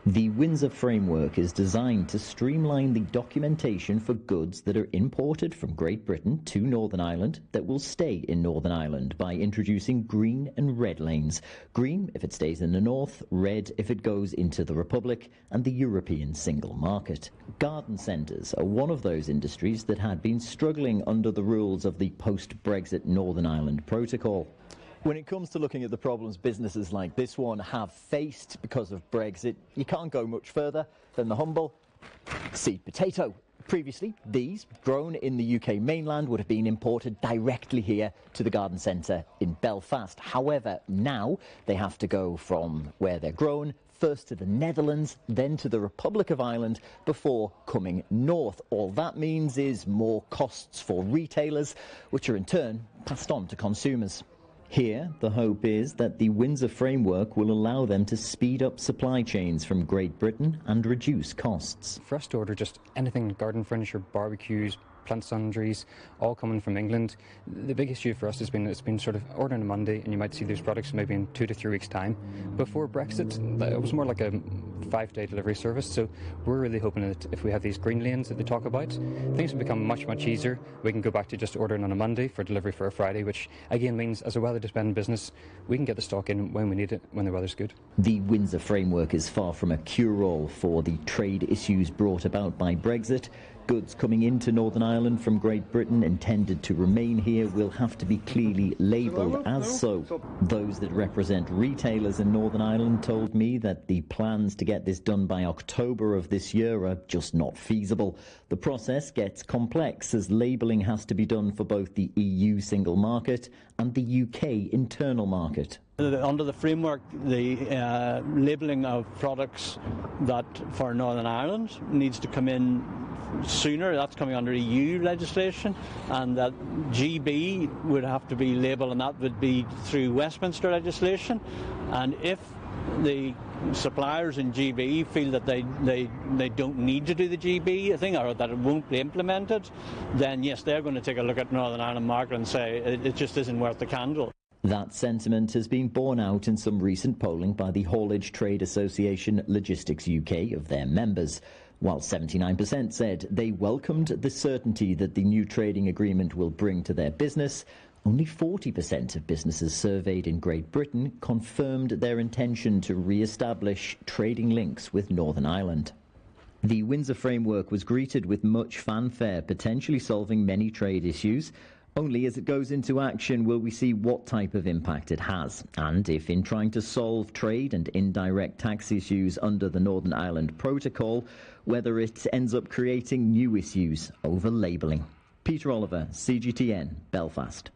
The Windsor Framework is designed to streamline the documentation for goods that are imported from Great Britain to Northern Ireland that will stay in Northern Ireland by introducing green and red lanes. Green if it stays in the north, red if it goes into the Republic and the European single market. Garden centres are one of those industries that had been struggling under the rules of the post-Brexit Northern Ireland Protocol. When it comes to looking at the problems businesses like this one have faced because of Brexit, you can't go much further than the humble seed potato. Previously, these, grown in the UK mainland, would have been imported directly here to the garden centre in Belfast. However, now they have to go from where they're grown, first to the Netherlands, then to the Republic of Ireland, before coming north. All that means is more costs for retailers, which are in turn passed on to consumers. Here, the hope is that the Windsor Framework will allow them to speed up supply chains from Great Britain and reduce costs. For us to order just anything, garden furniture, barbecues, plant sundries, all coming from England, the big issue for us has been it's been sort of ordering on a Monday and you might see these products maybe in 2 to 3 weeks' time. Before Brexit, it was more like a 5-day delivery service, so we're really hoping that if we have these green lanes that they talk about, things will become much easier. We can go back to just ordering on a Monday for delivery for a Friday, which again means as a weather-dependent business, we can get the stock in when we need it, when the weather's good. The Windsor Framework is far from a cure-all for the trade issues brought about by Brexit. Goods coming into Northern Ireland from Great Britain intended to remain here will have to be clearly labelled as so. Those that represent retailers in Northern Ireland told me that the plans to get this done by October of this year are just not feasible. The process gets complex as labelling has to be done for both the EU single market and the UK internal market. Under the framework, the labelling of products that for Northern Ireland needs to come in sooner. That's coming under EU legislation, and that GB would have to be labelled, and that would be through Westminster legislation. And if the suppliers in GB feel that they don't need to do the GB thing, or that it won't be implemented, then yes, they're going to take a look at Northern Ireland market and say it just isn't worth the candle. That sentiment has been borne out in some recent polling by the Haulage Trade Association Logistics UK of their members. While 79% said they welcomed the certainty that the new trading agreement will bring to their business, only 40% of businesses surveyed in Great Britain confirmed their intention to re-establish trading links with Northern Ireland. The Windsor Framework was greeted with much fanfare, potentially solving many trade issues. Only as it goes into action will we see what type of impact it has, and if in trying to solve trade and indirect tax issues under the Northern Ireland Protocol, whether it ends up creating new issues over labelling. Peter Oliver, CGTN, Belfast.